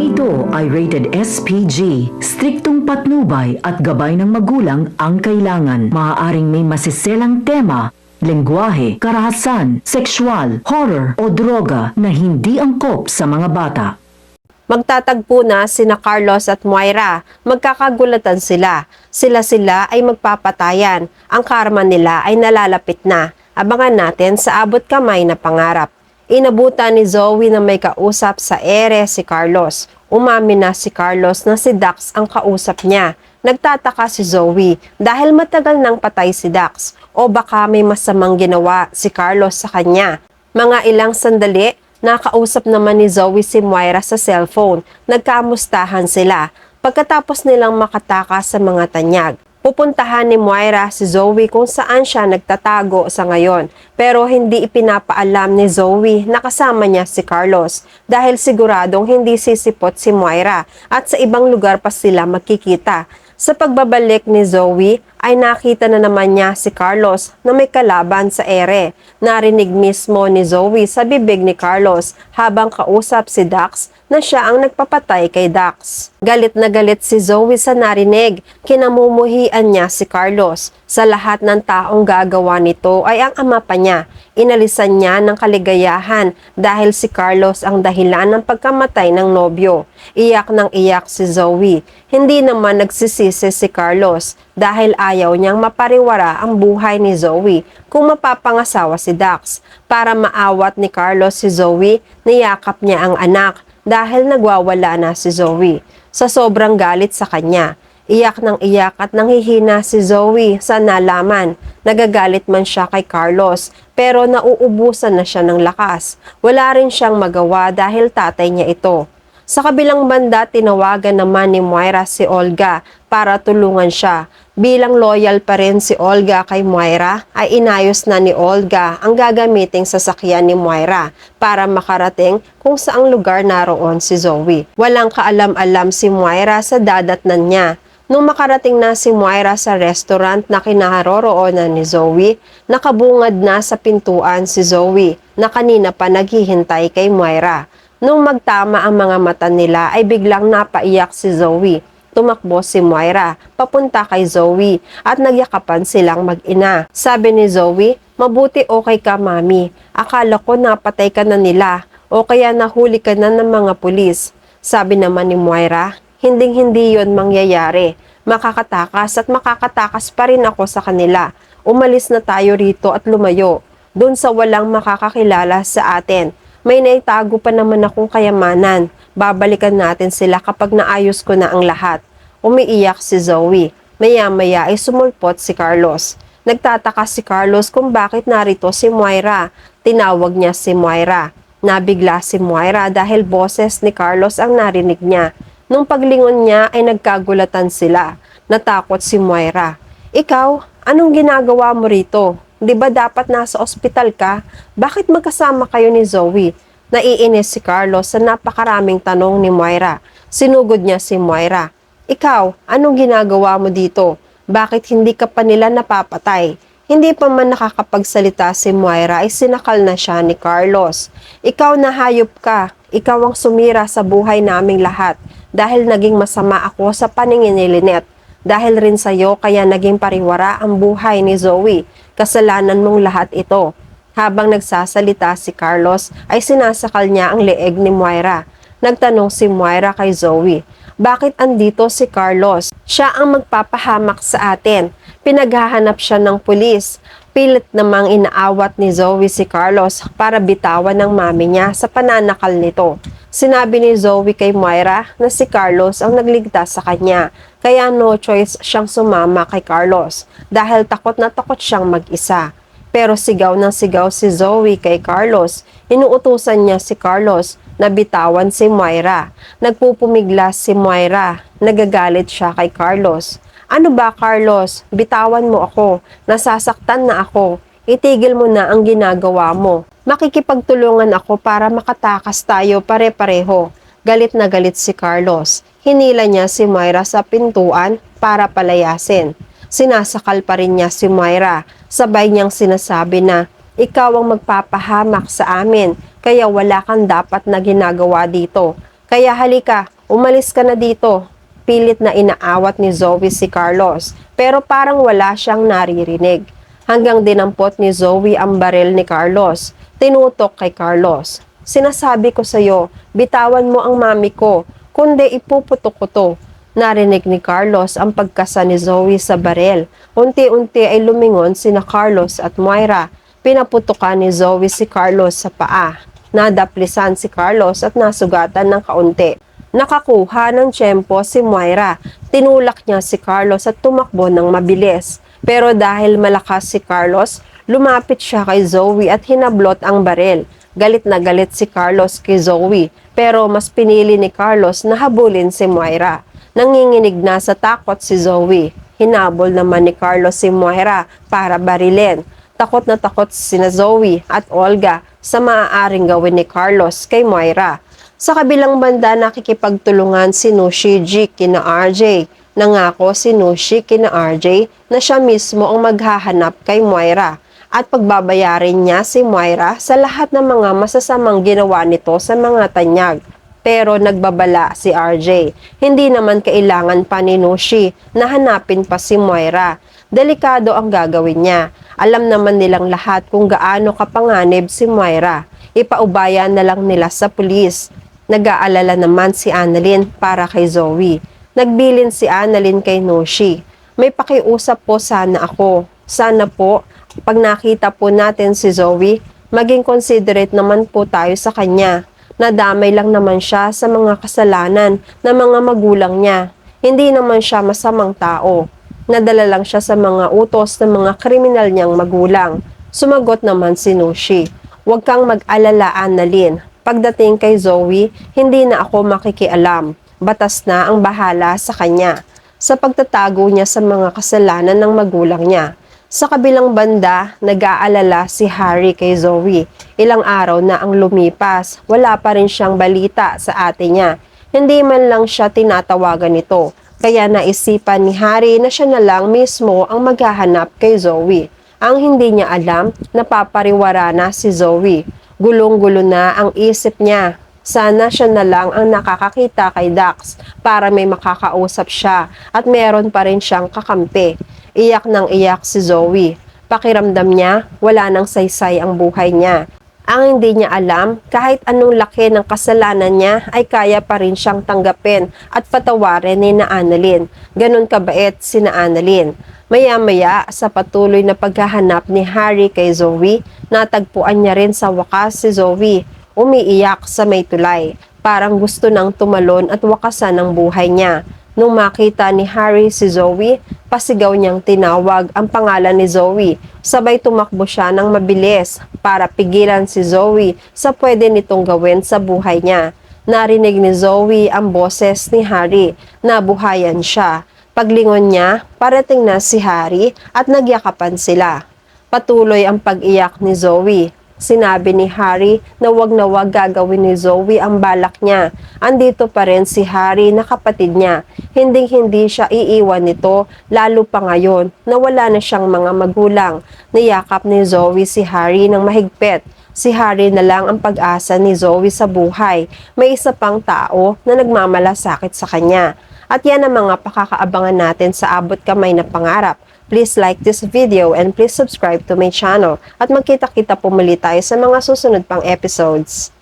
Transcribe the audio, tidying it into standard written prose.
ito ay rated SPG. Striktong patnubay at gabay ng magulang ang kailangan. Maaaring may masiselang tema, lengguwahe, karahasan, sexual, horror o droga na hindi angkop sa mga bata. Magtatagpo na sina Carlos at Moira. Magkakagulatan sila. Sila ay magpapatayan. Ang karma nila ay nalalapit na. Abangan natin sa abot kamay na pangarap. Inabutan ni Zoe na may kausap sa ere si Carlos. Umamin na si Carlos na si Dax ang kausap niya. Nagtataka si Zoe dahil matagal nang patay si Dax o baka may masamang ginawa si Carlos sa kanya. Mga ilang sandali, nakausap naman ni Zoe si Moira sa cellphone. Nagkamustahan sila pagkatapos nilang makataka sa mga tanyag. Pupuntahan ni Moira si Zoe kung saan siya nagtatago sa ngayon. Pero hindi ipinapaalam ni Zoe na kasama niya si Carlos dahil siguradong hindi sisipot si Moira at sa ibang lugar pa sila magkikita. Sa pagbabalik ni Zoe ay nakita na naman niya si Carlos na may kalaban sa ere. Narinig mismo ni Zoe sa bibig ni Carlos habang kausap si Dax na siya ang nagpapatay kay Dax. Galit na galit si Zoe sa narinig. Kinamumuhian niya si Carlos. Sa lahat ng taong gagawa nito ay ang ama pa niya. Inalisan niya ng kaligayahan dahil si Carlos ang dahilan ng pagkamatay ng nobyo. Iyak ng iyak si Zoe. Hindi naman nagsisisi si Carlos dahil ayaw niyang mapariwara ang buhay ni Zoe kung mapapangasawa si Dax. Para maawat ni Carlos si Zoe, niyakap niya ang anak dahil nagwawala na si Zoe. Sa sobrang galit sa kanya, iyak ng iyak at nanghihina si Zoe sa nalaman. Nagagalit man siya kay Carlos pero nauubusan na siya ng lakas. Wala rin siyang magawa dahil tatay niya ito. Sa kabilang banda, tinawagan naman ni Moira si Olga para tulungan siya. Bilang loyal pa rin si Olga kay Moira, ay inayos na ni Olga ang gagamiting sasakyan ni Moira para makarating kung saang lugar naroon si Zoe. Walang kaalam-alam si Moira sa dadatnan niya. Nung makarating na si Moira sa restaurant na kinaroroonan ni Zoe, nakabungad na sa pintuan si Zoe na kanina pa naghihintay kay Moira. Nung magtama ang mga mata nila ay biglang napaiyak si Zoe. Tumakbo si Moira papunta kay Zoe at nagyakapan silang mag-ina. Sabi ni Zoe, "Mabuti okay ka, mami. Akala ko napatay ka na nila o kaya nahuli ka na ng mga pulis." Sabi naman ni Moira, "Hinding-hindi yon mangyayari. Makakatakas at makakatakas pa rin ako sa kanila. Umalis na tayo rito at lumayo. Doon sa walang makakakilala sa atin. May naitago pa naman akong kayamanan. Babalikan natin sila kapag naayos ko na ang lahat." Umiiyak si Zoe. Maya-maya ay sumulpot si Carlos. Nagtataka si Carlos kung bakit narito si Moira. Tinawag niya si Moira. Nabigla si Moira dahil boses ni Carlos ang narinig niya. Nung paglingon niya ay nagkagulatan sila. Natakot si Moira. "Ikaw, anong ginagawa mo rito? Di ba dapat nasa ospital ka? Bakit magkasama kayo ni Zoe?" Naiinis si Carlos sa napakaraming tanong ni Moira. Sinugod niya si Moira. "Ikaw, anong ginagawa mo dito? Bakit hindi ka pa nila napapatay?" Hindi pa man nakakapagsalita si Moira ay sinakal na siya ni Carlos. "Ikaw na hayop ka. Ikaw ang sumira sa buhay naming lahat dahil naging masama ako sa paningin ni Lynette. Dahil rin sa'yo kaya naging pariwara ang buhay ni Zoe. Kasalanan mong lahat ito." Habang nagsasalita si Carlos ay sinasakal niya ang leeg ni Moira. Nagtanong si Moira kay Zoe, "Bakit andito si Carlos? Siya ang magpapahamak sa atin. Pinaghahanap siya ng pulis." Pilit namang inaawat ni Zoe si Carlos para bitawan ng mami niya sa pananakal nito. Sinabi ni Zoe kay Moira na si Carlos ang nagligtas sa kanya, kaya no choice siyang sumama kay Carlos dahil takot na takot siyang mag-isa. Pero sigaw ng sigaw si Zoe kay Carlos. Inuutusan niya si Carlos na bitawan si Moira. Nagpupumiglas si Moira. Nagagalit siya kay Carlos. "Ano ba, Carlos? Bitawan mo ako. Nasasaktan na ako. Itigil mo na ang ginagawa mo. Makikipagtulungan ako para makatakas tayo pare-pareho." Galit na galit si Carlos. Hinila niya si Moira sa pintuan para palayasin. Sinasakal pa rin niya si Moira. Sabay niyang sinasabi na, "Ikaw ang magpapahamak sa amin, kaya wala kang dapat na ginagawa dito. Kaya halika, Umalis ka na dito. Pilit na inaawat ni Zoe si Carlos, pero parang wala siyang naririnig. Hanggang dinampot ni Zoe ang baril ni Carlos. Tinutok kay Carlos. Sinasabi ko sa'yo, bitawan mo ang mami ko, kundi ipuputok ko to. Narinig ni Carlos ang pagkasa ni Zoe sa baril. Unti-unti ay lumingon sina Carlos at Moira. Pinaputukan ni Zoe si Carlos sa paa. Nadaplisan si Carlos at nasugatan ng kaunti. Nakakuha ng tiyempo si Moira. Tinulak niya si Carlos at tumakbo ng mabilis. Pero dahil malakas si Carlos, lumapit siya kay Zoe at hinablot ang baril. Galit na galit si Carlos kay Zoe, pero mas pinili ni Carlos na habulin si Moira. Nanginginig na sa takot si Zoe. Hinabol naman ni Carlos si Moira para barilin. Takot na takot sina Zoe at Olga sa maaaring gawin ni Carlos kay Moira. Sa kabilang banda, nakikipagtulungan si Nushi G kina RJ. Nangako si Nushi kina RJ na siya mismo ang maghahanap kay Moira at pagbabayarin niya si Moira sa lahat ng mga masasamang ginawa nito sa mga tanyag. Pero nagbabala si RJ. Hindi naman kailangan pa ni Nushi na hanapin pa si Moira. Delikado ang gagawin niya. Alam naman nilang lahat kung gaano kapanganib si Moira. Ipaubaya na lang nila sa pulis. Nag-aalala naman si Annalyn para kay Zoe. Nagbilin si Annalyn kay Nushi. May pakiusap po sana ako. Sana po, pag nakita po natin si Zoe, maging considerate naman po tayo sa kanya. Nadamay lang naman siya sa mga kasalanan ng mga magulang niya. Hindi naman siya masamang tao. Nadala lang siya sa mga utos ng mga kriminal niyang magulang. Sumagot naman si Nushi. Huwag kang mag-alala, Annalyn. Pagdating kay Zoe, hindi na ako makikialam. Batas na ang bahala sa kanya sa pagtatago niya sa mga kasalanan ng magulang niya. Sa kabilang banda, nag-aalala si Harry kay Zoe. Ilang araw na ang lumipas, wala pa rin siyang balita sa ate niya. Hindi man lang siya tinatawagan nito, kaya naisipan ni Harry na siya na lang mismo ang maghahanap kay Zoe. Ang hindi niya alam, napapariwara na si Zoe. Gulong-gulo na ang isip niya. Sana siya na lang ang nakakakita kay Dax para may makakausap siya at meron pa rin siyang kakampi. Iyak nang iyak si Zoe. Pakiramdam niya, wala nang saysay ang buhay niya. Ang hindi niya alam, kahit anong laki ng kasalanan niya ay kaya pa rin siyang tanggapin at patawarin ni na Annalyn. Ganon kabait si na Annalyn. Maya-maya sa patuloy na paghahanap ni Harry kay Zoe, natagpuan niya rin sa wakas si Zoe. Umiiyak sa may tulay. Parang gusto nang tumalon at wakasan ang buhay niya. Nung makita ni Harry si Zoe, pasigaw niyang tinawag ang pangalan ni Zoe. Sabay tumakbo siya ng mabilis para pigilan si Zoe sa pwede nitong gawin sa buhay niya. Narinig ni Zoe ang boses ni Harry. Nabuhayan siya. Paglingon niya, parating na si Harry at nagyakapan sila. Patuloy ang pag-iyak ni Zoe. Sinabi ni Harry na wag gagawin ni Zoe ang balak niya. Andito pa rin si Harry na kapatid niya. Hindi siya iiwan nito, lalo pa ngayon na wala na siyang mga magulang. Niyakap ni Zoe si Harry ng mahigpit. Si Harry na lang ang pag-asa ni Zoe sa buhay. May isa pang tao na nagmamalasakit sa kanya. At yan ang mga pakakaabangan natin sa Abot Kamay na Pangarap. Please like this video and please subscribe to my channel at magkita-kita po muli tayo sa mga susunod pang episodes.